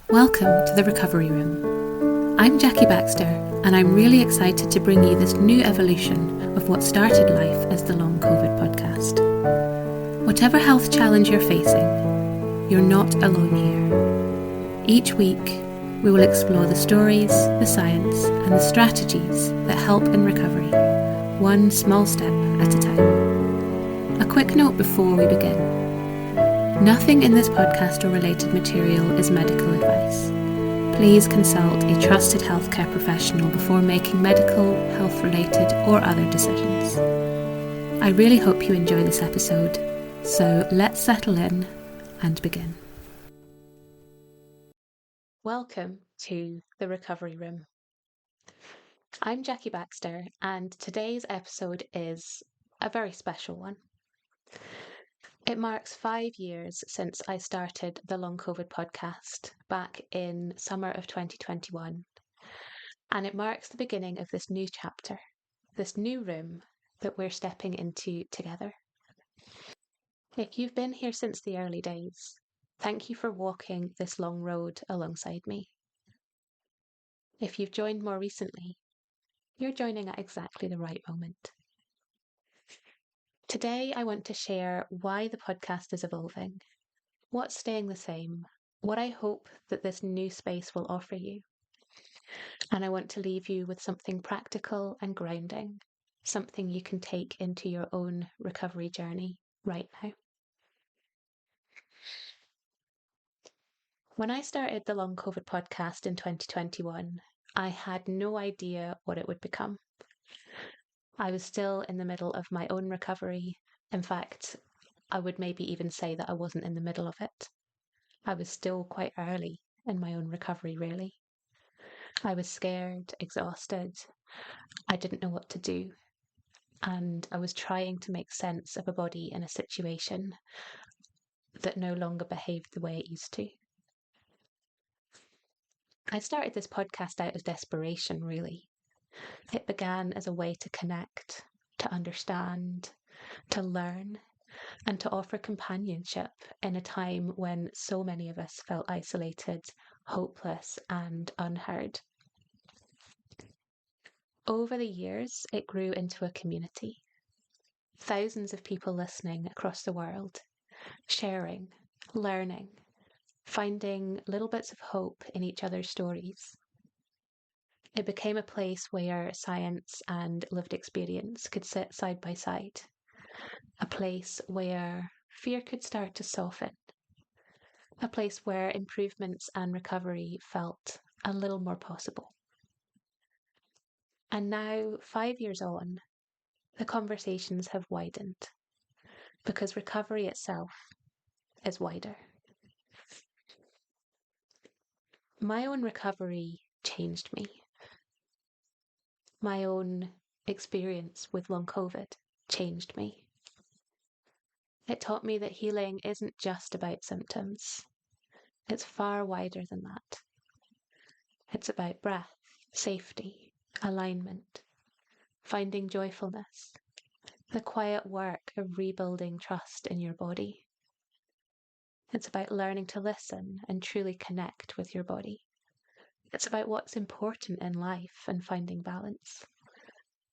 Welcome to the Recovery Room. I'm Jackie Baxter, and I'm really excited to bring you this new evolution of what started life as the Long COVID podcast. Whatever health challenge you're facing, you're not alone here. Each week, we will explore the stories, the science, and the strategies that help in recovery, one small step at a time. A quick note before we begin. Nothing in this podcast or related material is medical advice. Please consult a trusted healthcare professional before making medical, health-related, or other decisions. I really hope you enjoy this episode, so let's settle in and begin. Welcome to the Recovery Room. I'm Jackie Baxter, and today's episode is a very special one. It marks 5 years since I started the Long COVID podcast back in summer of 2021. And it marks the beginning of this new chapter, this new room that we're stepping into together. If you've been here since the early days, thank you for walking this long road alongside me. If you've joined more recently, you're joining at exactly the right moment. Today, I want to share why the podcast is evolving, what's staying the same, what I hope that this new space will offer you. And I want to leave you with something practical and grounding, something you can take into your own recovery journey right now. When I started the Long COVID podcast in 2021, I had no idea what it would become. I was still in the middle of my own recovery. In fact, I would maybe even say that I wasn't in the middle of it. I was still quite early in my own recovery, really. I was scared, exhausted. I didn't know what to do. And I was trying to make sense of a body in a situation that no longer behaved the way it used to. I started this podcast out of desperation, really. It began as a way to connect, to understand, to learn, and to offer companionship in a time when so many of us felt isolated, hopeless, and unheard. Over the years, it grew into a community. Thousands of people listening across the world, sharing, learning, finding little bits of hope in each other's stories. It became a place where science and lived experience could sit side by side, a place where fear could start to soften, a place where improvements and recovery felt a little more possible. And now, 5 years on, the conversations have widened because recovery itself is wider. My own recovery changed me. My own experience with long COVID changed me. It taught me that healing isn't just about symptoms. It's far wider than that. It's about breath, safety, alignment, finding joyfulness, the quiet work of rebuilding trust in your body. It's about learning to listen and truly connect with your body. It's about what's important in life and finding balance.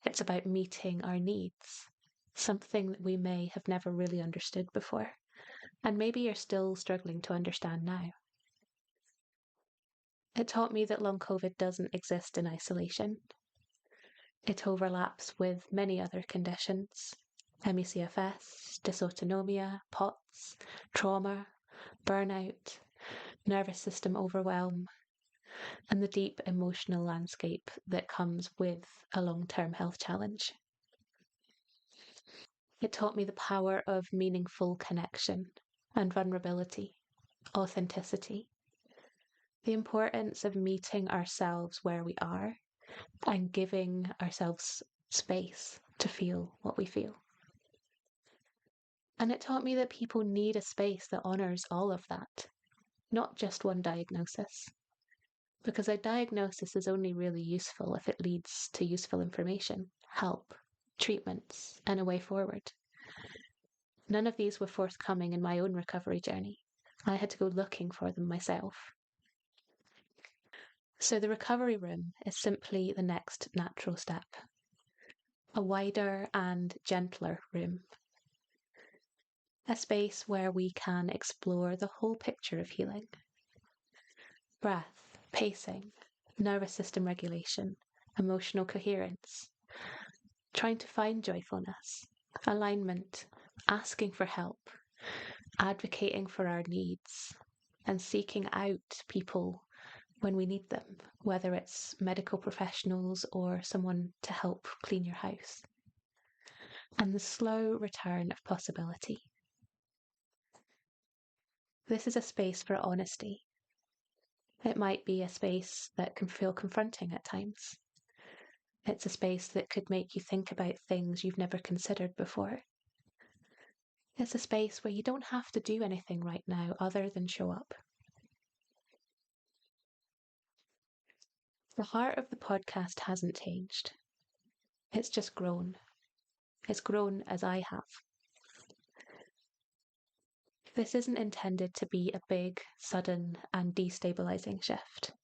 It's about meeting our needs, something that we may have never really understood before, and maybe you're still struggling to understand now. It taught me that long COVID doesn't exist in isolation. It overlaps with many other conditions: ME/CFS, dysautonomia, POTS, trauma, burnout, nervous system overwhelm, and the deep emotional landscape that comes with a long-term health challenge. It taught me the power of meaningful connection and vulnerability, authenticity, the importance of meeting ourselves where we are and giving ourselves space to feel what we feel. And it taught me that people need a space that honours all of that, not just one diagnosis. Because a diagnosis is only really useful if it leads to useful information, help, treatments, and a way forward. None of these were forthcoming in my own recovery journey. I had to go looking for them myself. So the recovery room is simply the next natural step, a wider and gentler room, a space where we can explore the whole picture of healing. Breath, pacing, nervous system regulation, emotional coherence, trying to find joyfulness, alignment, asking for help, advocating for our needs, and seeking out people when we need them, whether it's medical professionals or someone to help clean your house. And the slow return of possibility. This is a space for honesty. It might be a space that can feel confronting at times. It's a space that could make you think about things you've never considered before. It's a space where you don't have to do anything right now other than show up. The heart of the podcast hasn't changed. It's just grown. It's grown as I have. This isn't intended to be a big, sudden, and destabilising shift.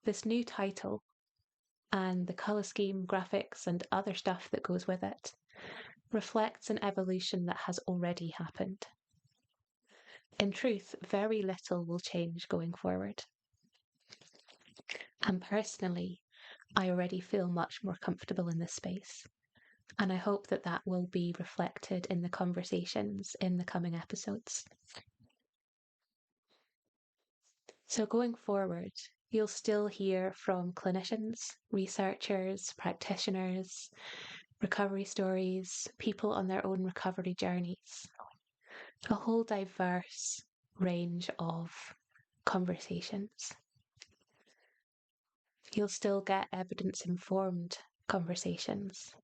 This new title, and the colour scheme, graphics, and other stuff that goes with it, reflects an evolution that has already happened. In truth, very little will change going forward. And personally, I already feel much more comfortable in this space. And I hope that that will be reflected in the conversations in the coming episodes. So going forward, you'll still hear from clinicians, researchers, practitioners, recovery stories, people on their own recovery journeys. A whole diverse range of conversations. You'll still get evidence-informed conversations,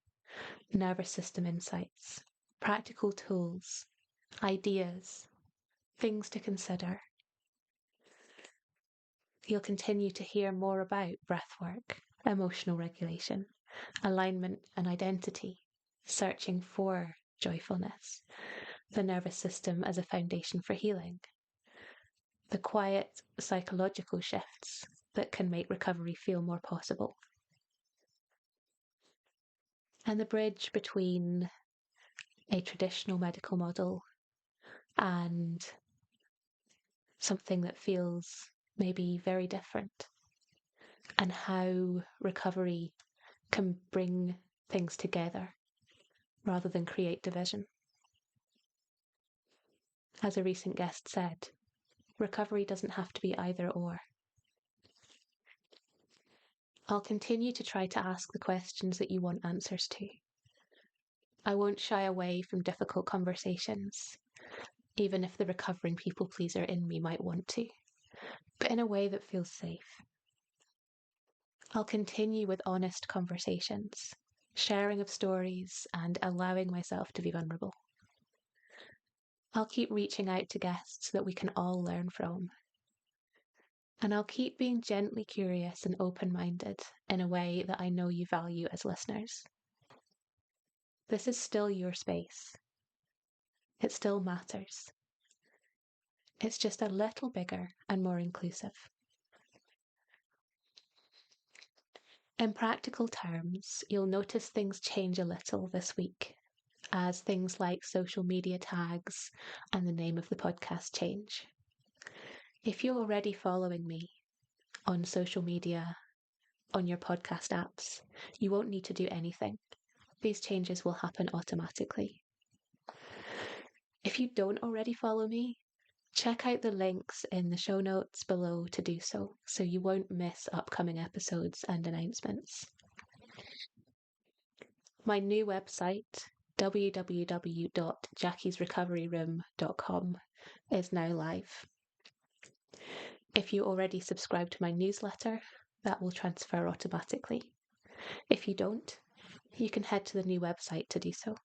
nervous system insights, practical tools, ideas, things to consider. You'll continue to hear more about breathwork, emotional regulation, alignment and identity, searching for joyfulness, the nervous system as a foundation for healing, the quiet psychological shifts that can make recovery feel more possible, and the bridge between a traditional medical model and something that feels maybe very different, and how recovery can bring things together rather than create division. As a recent guest said, recovery doesn't have to be either or. I'll continue to try to ask the questions that you want answers to. I won't shy away from difficult conversations, even if the recovering people pleaser in me might want to, but in a way that feels safe. I'll continue with honest conversations, sharing of stories, and allowing myself to be vulnerable. I'll keep reaching out to guests that we can all learn from. And I'll keep being gently curious and open-minded in a way that I know you value as listeners. This is still your space. It still matters. It's just a little bigger and more inclusive. In practical terms, you'll notice things change a little this week as things like social media tags and the name of the podcast change. If you're already following me on social media, on your podcast apps, you won't need to do anything. These changes will happen automatically. If you don't already follow me, check out the links in the show notes below to do so you won't miss upcoming episodes and announcements. My new website, www.jackiesrecoveryroom.com, is now live. If you already subscribe to my newsletter, that will transfer automatically. If you don't, you can head to the new website to do so.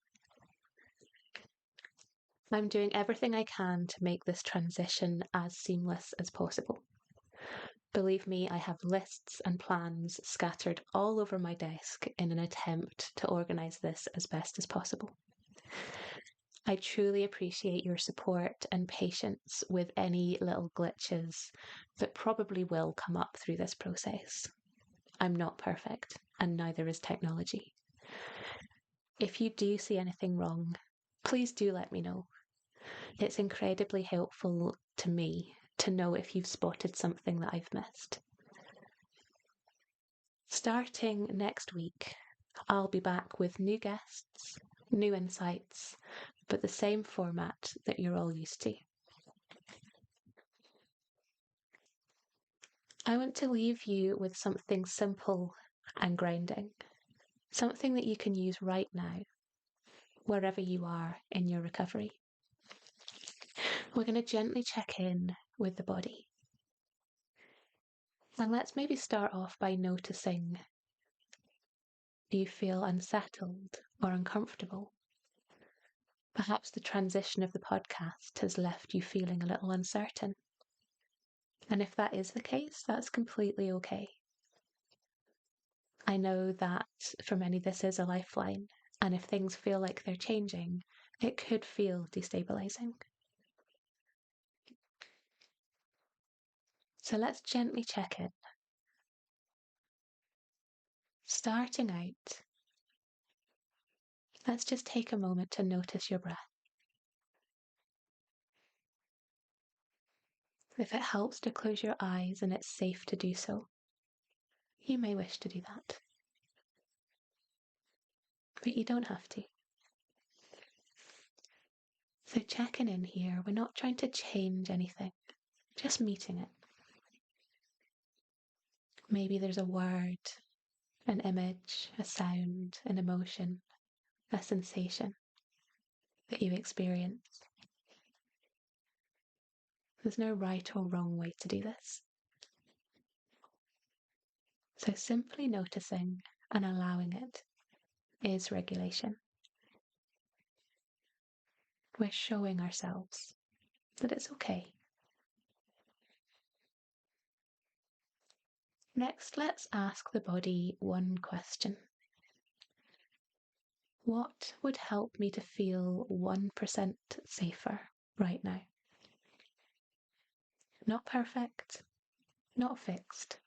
I'm doing everything I can to make this transition as seamless as possible. Believe me, I have lists and plans scattered all over my desk in an attempt to organise this as best as possible. I truly appreciate your support and patience with any little glitches that probably will come up through this process. I'm not perfect, and neither is technology. If you do see anything wrong, please do let me know. It's incredibly helpful to me to know if you've spotted something that I've missed. Starting next week, I'll be back with new guests, new insights, but the same format that you're all used to. I want to leave you with something simple and grounding, something that you can use right now, wherever you are in your recovery. We're going to gently check in with the body. And let's maybe start off by noticing, do you feel unsettled or uncomfortable? Perhaps the transition of the podcast has left you feeling a little uncertain. And if that is the case, that's completely okay. I know that for many this is a lifeline, and if things feel like they're changing, it could feel destabilizing. So let's gently check in. Starting out, let's just take a moment to notice your breath. If it helps to close your eyes and it's safe to do so, you may wish to do that. But you don't have to. So checking in here, we're not trying to change anything, just meeting it. Maybe there's a word, an image, a sound, an emotion, a sensation that you experience. There's no right or wrong way to do this. So simply noticing and allowing it is regulation. We're showing ourselves that it's okay. Next, let's ask the body one question. What would help me to feel 1% safer right now? Not perfect, not fixed,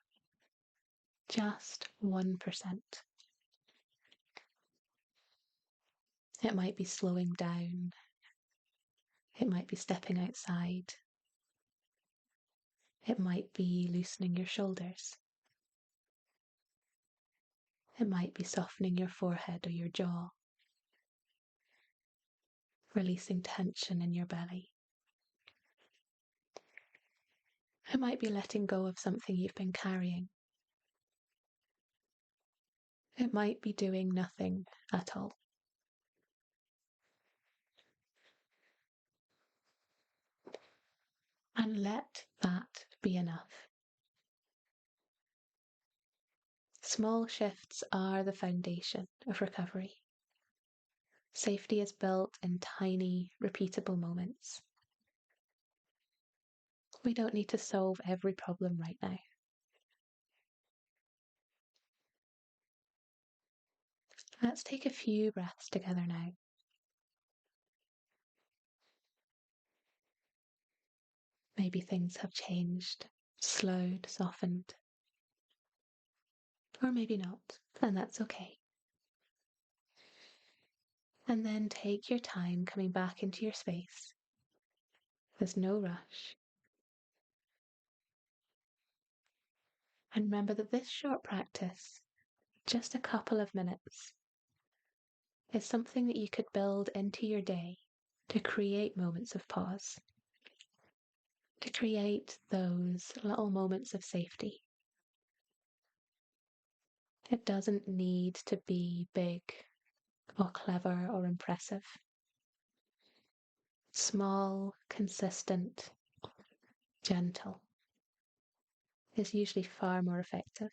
just 1%. It might be slowing down. It might be stepping outside. It might be loosening your shoulders. It might be softening your forehead or your jaw, releasing tension in your belly. It might be letting go of something you've been carrying. It might be doing nothing at all. And let that be enough. Small shifts are the foundation of recovery. Safety is built in tiny, repeatable moments. We don't need to solve every problem right now. Let's take a few breaths together now. Maybe things have changed, slowed, softened. Or maybe not, and that's okay. And then take your time coming back into your space. There's no rush. And remember that this short practice, just a couple of minutes, is something that you could build into your day to create moments of pause, to create those little moments of safety. It doesn't need to be big or clever or impressive. Small, consistent, gentle is usually far more effective.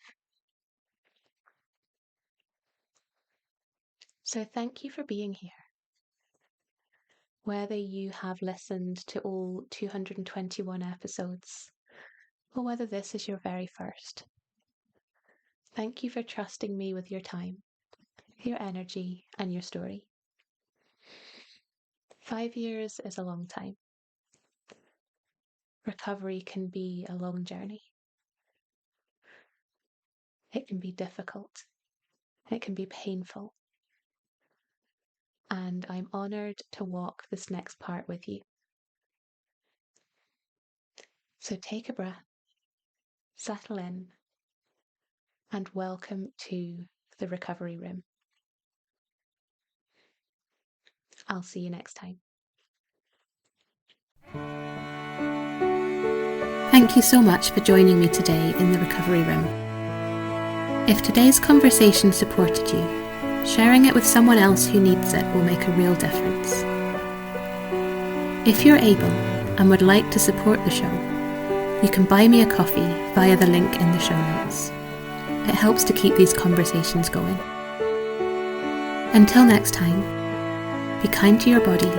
So thank you for being here. Whether you have listened to all 221 episodes, or whether this is your very first, thank you for trusting me with your time, your energy, and your story. 5 years is a long time. Recovery can be a long journey. It can be difficult. It can be painful. And I'm honoured to walk this next part with you. So take a breath, settle in, and welcome to the recovery room. I'll see you next time. Thank you so much for joining me today in the recovery room. If today's conversation supported you, sharing it with someone else who needs it will make a real difference. If you're able and would like to support the show, you can buy me a coffee via the link in the show notes. It helps to keep these conversations going. Until next time, be kind to your body,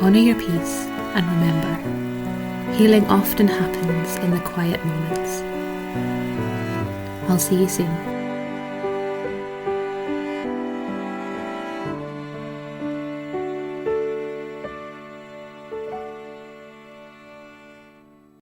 honour your peace, and remember, healing often happens in the quiet moments. I'll see you soon.